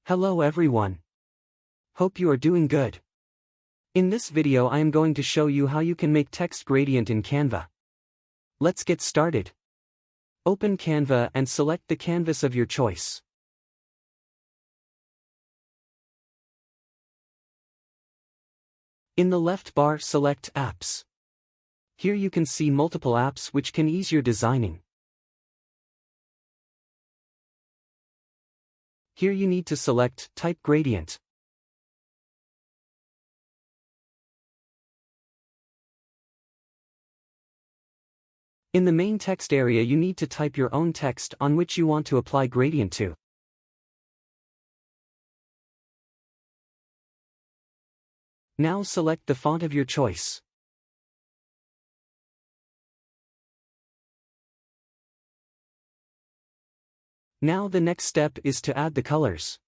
Hello everyone. Hope you are doing good. In this video I am going to show you how you can make text gradient in Canva. Let's get started. Open Canva and select the canvas of your choice. In the left bar select Apps. Here you can see multiple apps which can ease your designing. Here you need to select Type Gradient. In the main text area you need to type your own text on which you want to apply gradient to. Now select the font of your choice. Now the next step is to add the colors.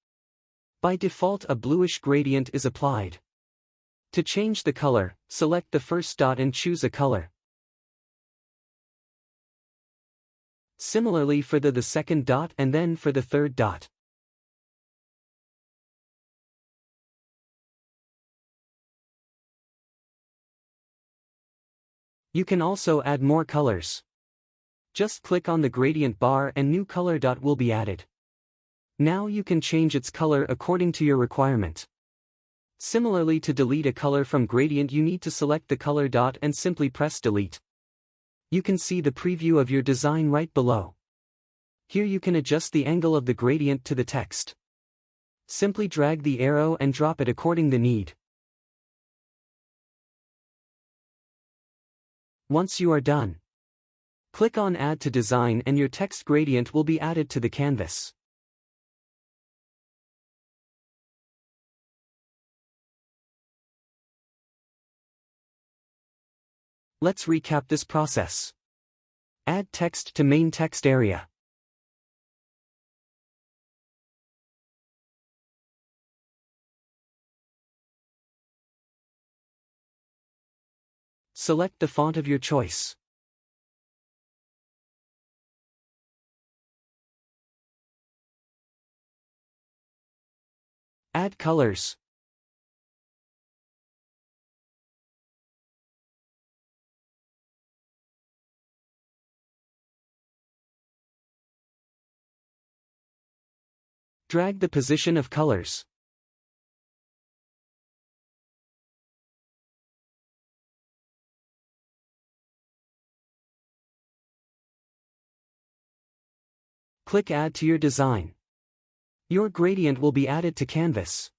By default a bluish gradient is applied. To change the color, select the first dot and choose a color. Similarly for the second dot and then for the third dot. You can also add more colors. Just click on the gradient bar and new color dot will be added. Now you can change its color according to your requirement. Similarly, to delete a color from gradient you need to select the color dot and simply press delete. You can see the preview of your design right below. Here you can adjust the angle of the gradient to the text. Simply drag the arrow and drop it according the need. Once you are done, click on Add to Design and your text gradient will be added to the canvas. Let's recap this process. Add text to main text area. Select the font of your choice. Add colors. Drag the position of colors. Click Add to your design. Your gradient will be added to canvas.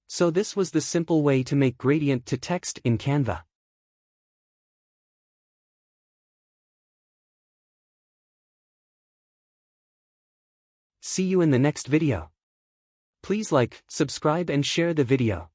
So this was the simple way to make gradient to text in Canva. See you in the next video. Please like, subscribe and share the video.